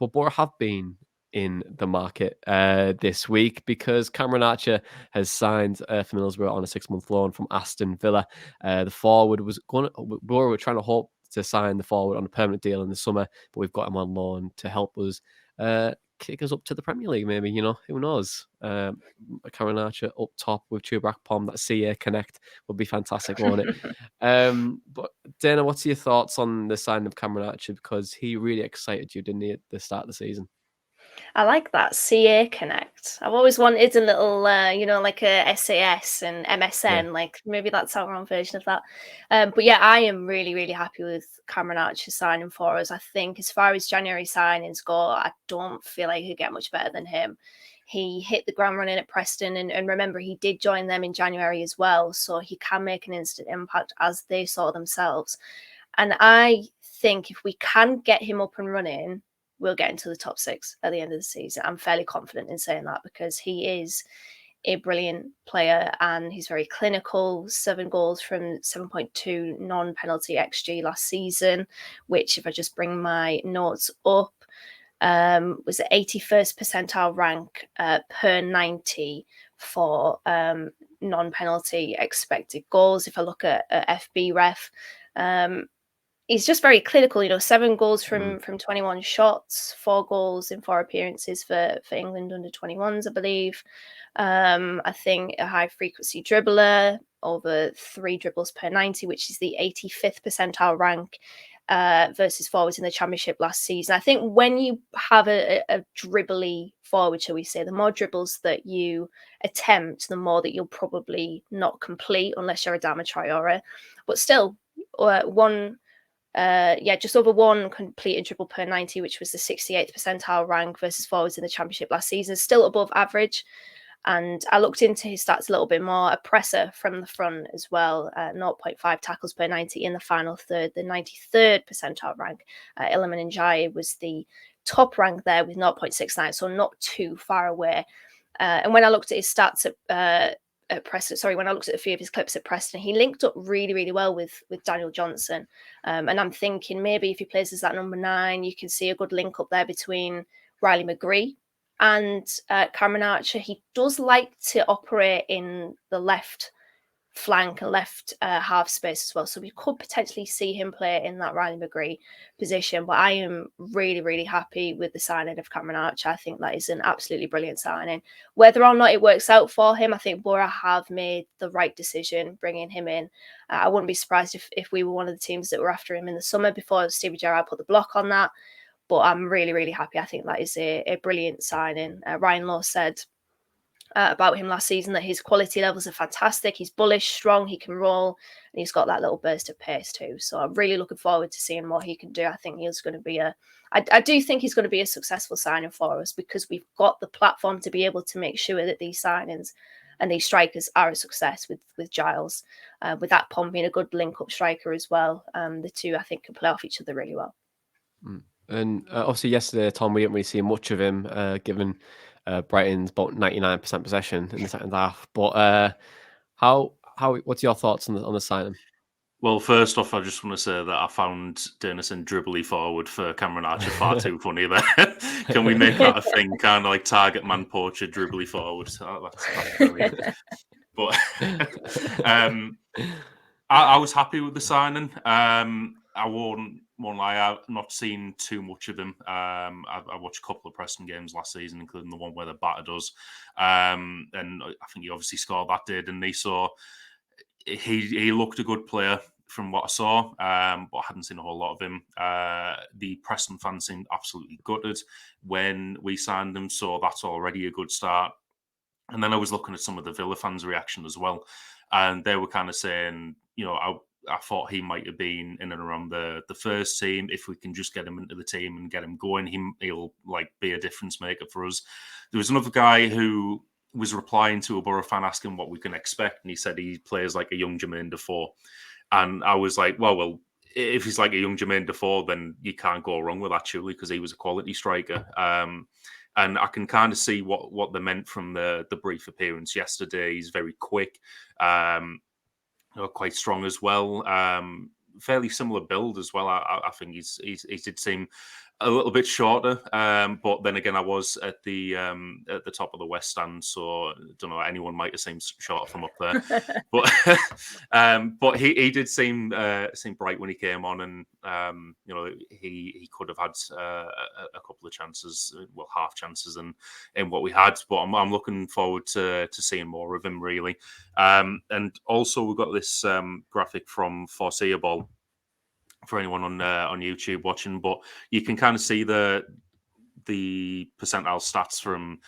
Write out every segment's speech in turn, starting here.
but Boro have been in the market this week because Cameron Archer has signed for Middlesbrough on a 6-month loan from Aston Villa. The forward was going. Boro were trying to hope to sign the forward on a permanent deal in the summer, but we've got him on loan to help us kick us up to the Premier League. Maybe, who knows? Cameron Archer up top with Chuba Akpom, that CA Connect would be fantastic, won't it? But Dana, what's your thoughts on the signing of Cameron Archer? Because he really excited you, didn't he, at the start of the season? I like that CA Connect. I've always wanted a little, like a SAS and MSN. Like maybe that's our own version of that. But yeah, I am really, really happy with Cameron Archer signing for us. I think as far as January signings go, I don't feel like he could get much better than him. He hit the ground running at Preston, and remember, he did join them in January as well, so he can make an instant impact as they saw themselves. And I think if we can get him up and running, we'll get into the top 6 at the end of the season. I'm fairly confident in saying that because he is a brilliant player and he's very clinical. 7 goals from 7.2 non-penalty XG last season, which, if I just bring my notes up, was the 81st percentile rank per 90 for non-penalty expected goals. If I look at FB Ref, he's just very clinical, 7 goals from 21 shots, 4 goals in 4 appearances for England under 21s, I believe. I think a high frequency dribbler, over 3 dribbles per 90, which is the 85th percentile rank versus forwards in the Championship last season. I think when you have a dribbly forward, shall we say, the more dribbles that you attempt, the more that you'll probably not complete unless you're a Adama Traore. But still, just over 1 completed dribble per 90, which was the 68th percentile rank versus forwards in the Championship last season, still above average. And I looked into his stats a little bit more. A presser from the front as well, 0.5 tackles per 90 in the final third, the 93rd percentile rank. Iliman Ndiaye was the top rank there with 0.69, so not too far away. And when I looked at his stats at Preston, when I looked at a few of his clips at Preston, he linked up really, really well with Daniel Johnson. And I'm thinking maybe if he plays as that number 9, you can see a good link up there between Riley McGree and Cameron Archer. He does like to operate in the left flank and left half space as well. So we could potentially see him play in that Riley McGree position. But I am really, really happy with the signing of Cameron Archer. I think that is an absolutely brilliant signing. Whether or not it works out for him, I think Boro have made the right decision bringing him in. I wouldn't be surprised if we were one of the teams that were after him in the summer before Stevie Gerrard put the block on that. But I'm really, really happy. I think that is a brilliant signing. Ryan Lowe said about him last season that his quality levels are fantastic. He's bullish, strong, he can roll, and he's got that little burst of pace too. So I'm really looking forward to seeing what he can do. I think he's going to be I do think he's going to be a successful signing for us because we've got the platform to be able to make sure that these signings and these strikers are a success with Giles, with that Pom being a good link-up striker as well. The two, I think, can play off each other really well. And obviously yesterday, Tom, we didn't really see much of him, given Brighton's about 99% possession in the second half. But what's your thoughts on the signing? Well, first off, I just want to say that I found Dennison dribbly forward for Cameron Archer far too funny there. Can we make that a thing? Kind of like target man poacher dribbly forward. That's brilliant. But I was happy with the signing. I won't lie, I've not seen too much of him. I watched a couple of Preston games last season, including the one where the battered us. And I think he obviously scored that day, didn't he? So he looked a good player from what I saw, but I hadn't seen a whole lot of him. The Preston fans seemed absolutely gutted when we signed him, so that's already a good start. And then I was looking at some of the Villa fans' reaction as well, and they were kind of saying, I thought he might have been in and around the first team. If we can just get him into the team and get him going, he'll be a difference maker for us. There was another guy who was replying to a Boro fan asking what we can expect, and he said he plays like a young Jermaine Defoe. And I was like, well, if he's like a young Jermaine Defoe, then you can't go wrong with that, surely, because he was a quality striker. And I can kind of see what they meant from the brief appearance yesterday. He's very quick, quite strong as well. Fairly similar build as well. I think he did seem a little bit shorter, but then again, I was at the top of the West Stand, so I don't know, anyone might have seemed shorter from up there. But he did seem bright when he came on, and he could have had a couple of chances, well, half chances in what we had. But I'm looking forward to seeing more of him, really. And also we've got this graphic from Foreseeable for anyone on YouTube watching, but you can kind of see the percentile stats from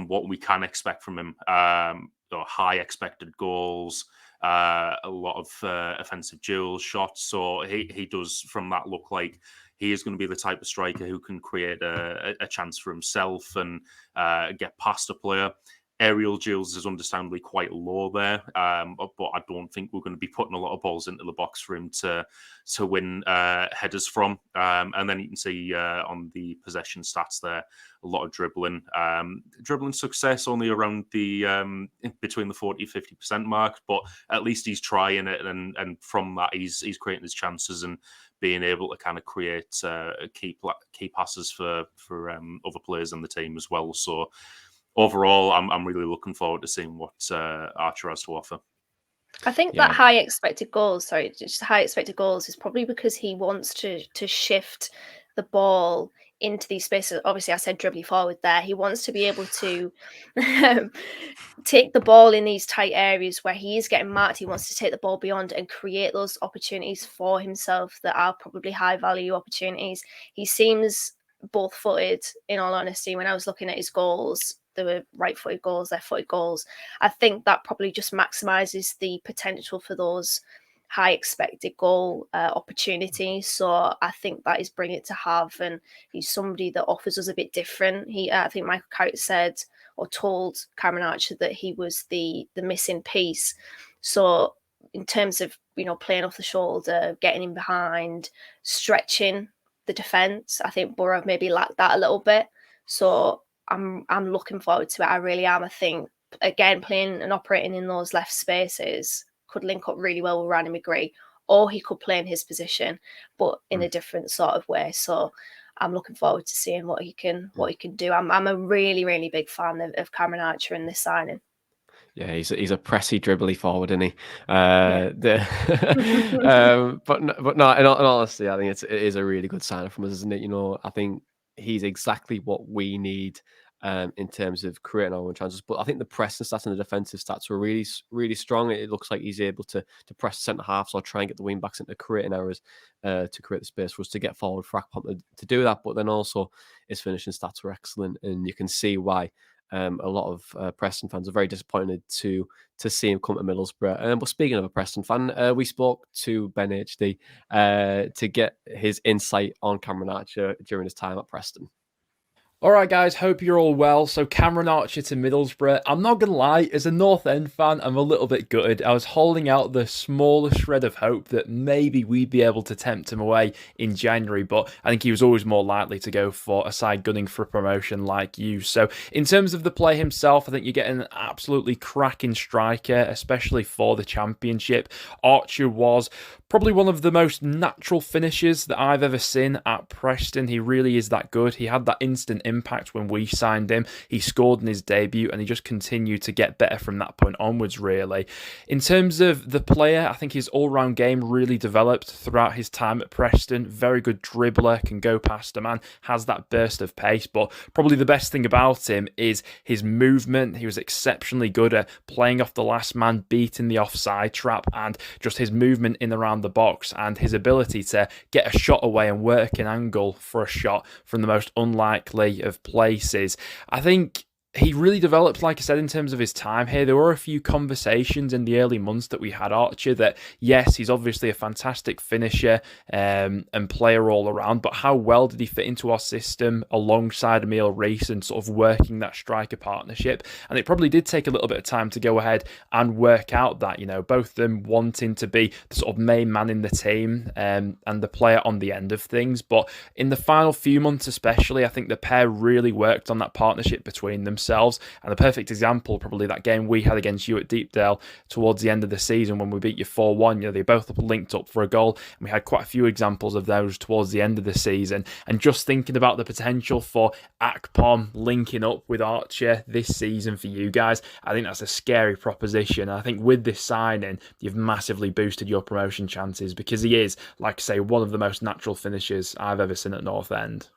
what we can expect from him. High expected goals, a lot of offensive duels, shots. So he does, from that, look like he is going to be the type of striker who can create a chance for himself and get past a player. Aerial duels is understandably quite low there, but I don't think we're going to be putting a lot of balls into the box for him to win headers from. And then you can see on the possession stats there, a lot of dribbling. Dribbling success only around the between the 40-50% mark, but at least he's trying it, and from that he's creating his chances and being able to kind of create key passes for other players in the team as well. So overall, I'm really looking forward to seeing what Archer has to offer. I think that high expected goals is probably because he wants to shift the ball into these spaces. Obviously, I said dribbly forward there. He wants to be able to take the ball in these tight areas where he is getting marked. He wants to take the ball beyond and create those opportunities for himself that are probably high value opportunities. He seems both footed, in all honesty. When I was looking at his goals, there were right-footed goals, left-footed goals. I think that probably just maximizes the potential for those high expected goal opportunities. So I think that is brilliant to have, and he's somebody that offers us a bit different. I think Michael Carrick said or told Cameron Archer that he was the missing piece. So in terms of playing off the shoulder, getting in behind, stretching the defence, I think Boro maybe lacked that a little bit. So I'm looking forward to it. I really am. I think, again, playing and operating in those left spaces could link up really well with Ryan McGree, or he could play in his position, but in a different sort of way. So I'm looking forward to seeing what he can do. I'm a really, really big fan of Cameron Archer in this signing. Yeah, he's a pressy, dribbly forward, isn't he? But no, in all honesty, I think it is a really good signing from us, isn't it? I think he's exactly what we need in terms of creating our own chances. But I think the pressing stats and the defensive stats were really, really strong. It looks like he's able to press centre halves or try and get the wing backs into creating errors to create the space for us to get forward for Akpom to do that. But then also his finishing stats were excellent, and you can see why. A lot of Preston fans are very disappointed to see him come to Middlesbrough. But speaking of a Preston fan, we spoke to Ben HD to get his insight on Cameron Archer during his time at Preston. All right, guys, hope you're all well. So Cameron Archer to Middlesbrough. I'm not going to lie, as a North End fan, I'm a little bit gutted. I was holding out the smallest shred of hope that maybe we'd be able to tempt him away in January, but I think he was always more likely to go for a side gunning for promotion like you. So in terms of the play himself, I think you're getting an absolutely cracking striker, especially for the Championship. Archer was probably one of the most natural finishers that I've ever seen at Preston. He really is that good. He had that instant impact when we signed him. He scored in his debut, and he just continued to get better from that point onwards, really. In terms of the player, I think his all-round game really developed throughout his time at Preston. Very good dribbler, can go past a man, has that burst of pace, but probably the best thing about him is his movement. He was exceptionally good at playing off the last man, beating the offside trap, and just his movement in around the box and his ability to get a shot away and work an angle for a shot from the most unlikely of places. I think he really developed, like I said, in terms of his time here. There were a few conversations in the early months that we had Archer that, yes, he's obviously a fantastic finisher and player all around, but how well did he fit into our system alongside Emile Rees and sort of working that striker partnership? And it probably did take a little bit of time to go ahead and work out that, both of them wanting to be the sort of main man in the team and the player on the end of things. But in the final few months especially, I think the pair really worked on that partnership between them. themselves. And the perfect example, probably that game we had against you at Deepdale towards the end of the season when we beat you 4-1. They both linked up for a goal, and we had quite a few examples of those towards the end of the season. And just thinking about the potential for Akpom linking up with Archer this season for you guys, I think that's a scary proposition. I think with this signing, you've massively boosted your promotion chances, because he is, like I say, one of the most natural finishers I've ever seen at North End.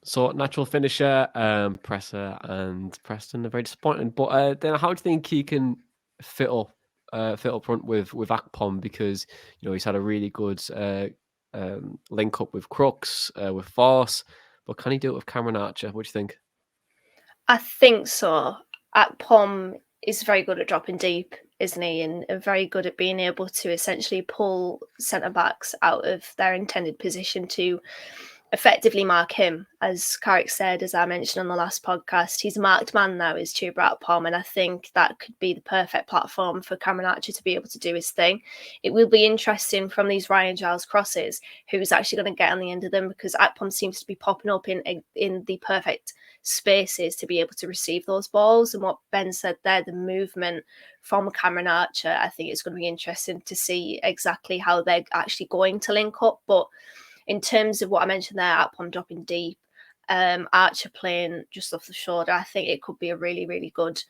So natural finisher, Presser and Preston are very disappointing. But then, how do you think he can fit up front with Akpom? Because he's had a really good link up with Crooks, with Force. But can he do it with Cameron Archer? What do you think? I think so. Akpom is very good at dropping deep, isn't he? And very good at being able to essentially pull centre backs out of their intended position to effectively mark him. As Carrick said, as I mentioned on the last podcast, he's a marked man now, is Chuba Akpom, and I think that could be the perfect platform for Cameron Archer to be able to do his thing. It will be interesting from these Ryan Giles crosses who's actually going to get on the end of them, because Akpom seems to be popping up in the perfect spaces to be able to receive those balls. And what Ben said there, the movement from Cameron Archer, I think it's going to be interesting to see exactly how they're actually going to link up. But in terms of what I mentioned there, Akpom dropping deep, Archer playing just off the shoulder, I think it could be a really, really good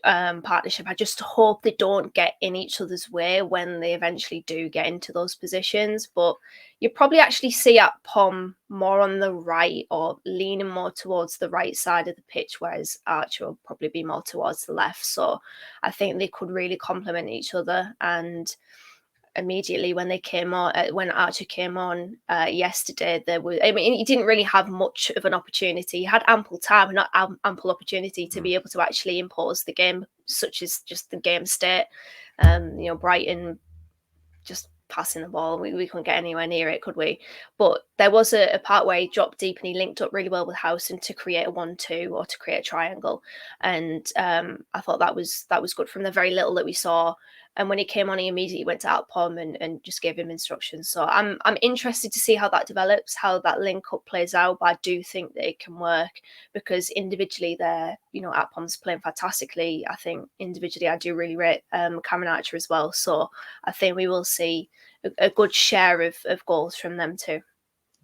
partnership. I just hope they don't get in each other's way when they eventually do get into those positions. But you probably actually see Akpom more on the right, or leaning more towards the right side of the pitch, whereas Archer will probably be more towards the left. So I think they could really complement each other. And immediately when Archer came on yesterday, he didn't really have much of an opportunity. He had ample time, not ample opportunity to be able to actually impose the game, such as just the game state. Brighton just passing the ball, we couldn't get anywhere near it, could we? But there was a part where he dropped deep and he linked up really well with Howson to create a 1-2 or to create a triangle, and I thought that was good from the very little that we saw. And when he came on, he immediately went to Akpom and just gave him instructions. So I'm interested to see how that develops, how that link up plays out. But I do think that it can work, because individually Akpom's playing fantastically. I think individually I do really rate Cameron Archer as well. So I think we will see a good share of goals from them too.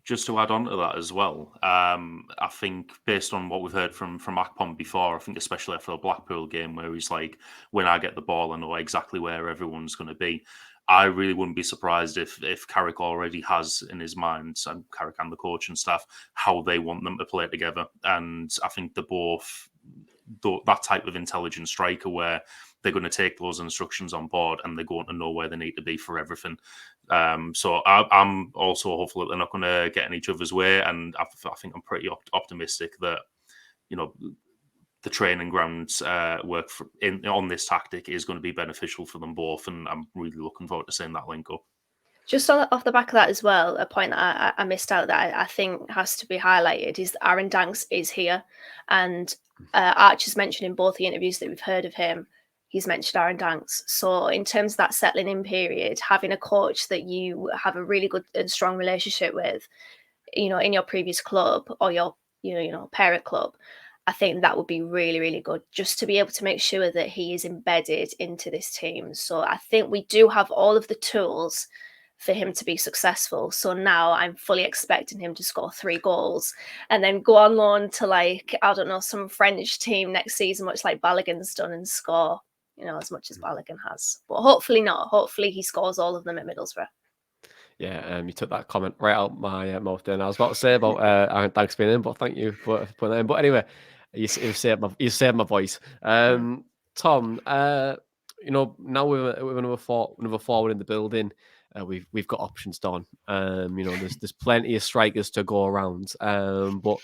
Just to add on to that as well, I think based on what we've heard from Akpom before, I think especially after the Blackpool game, where he's like, when I get the ball, I know exactly where everyone's going to be. I really wouldn't be surprised if Carrick already has in his mind, and Carrick and the coach and staff, how they want them to play together. And I think they're both that type of intelligent striker where they're going to take those instructions on board and they're going to know where they need to be for everything. So I'm also hopeful that they're not going to get in each other's way. And I think I'm pretty optimistic that, the training grounds work on this tactic is going to be beneficial for them both. And I'm really looking forward to seeing that link up. Just off the back of that as well, a point that I missed out that I think has to be highlighted is that Aaron Danks is here. And Archer's mentioned in both the interviews that we've heard of him, he's mentioned Aaron Danks. So in terms of that settling in period, having a coach that you have a really good and strong relationship with, in your previous club or your parent club, I think that would be really, really good, just to be able to make sure that he is embedded into this team. So I think we do have all of the tools for him to be successful. So now I'm fully expecting him to score 3 goals and then go on loan to some French team next season, much like Balogun's done, and score, as much as Balogun has. But hopefully not. Hopefully he scores all of them at Middlesbrough. Yeah, you took that comment right out my mouth then. I was about to say about Aaron Danks being in, but thank you for putting that in. But anyway, you saved my voice. Tom, now with another forward in the building, we've got options, Don. There's plenty of strikers to go around. But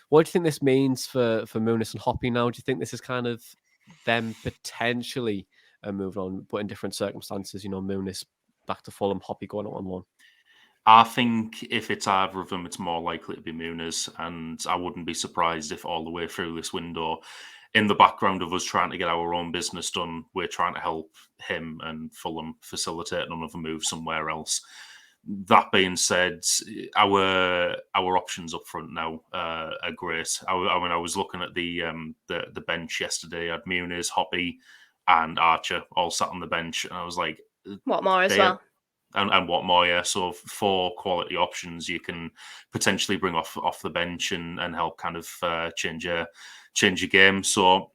what do you think this means for Muniz and Hoppy now? Do you think this is kind of them potentially moving on, but in different circumstances? Muniz back to Fulham, Hoppy going out on loan. I think if it's either of them, it's more likely to be Muniz, and I wouldn't be surprised if all the way through this window, in the background of us trying to get our own business done, we're trying to help him and Fulham facilitate another move somewhere else. That being said, our options up front now are great. I mean, I was looking at the bench yesterday. I had Muniz, Hoppy, and Archer all sat on the bench, and I was like, What more as well? And what more? Yeah, so 4 quality options you can potentially bring off the bench and help kind of change your game. So,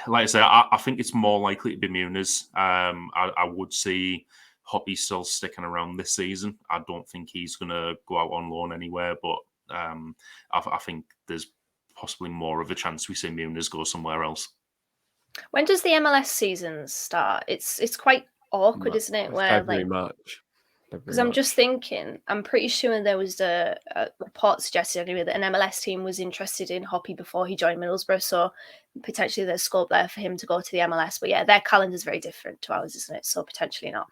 like I say, I think it's more likely to be Muniz. I would see Hoppy still sticking around this season. I don't think he's going to go out on loan anywhere, but I think there's possibly more of a chance we see Muniz go somewhere else. When does the MLS season start? It's quite awkward, isn't it? Where February, March. Because I'm just thinking, I'm pretty sure there was a report suggested anyway that an MLS team was interested in Hoppy before he joined Middlesbrough, so potentially there's scope there for him to go to the MLS. But yeah, their calendar's very different to ours, isn't it? So potentially not.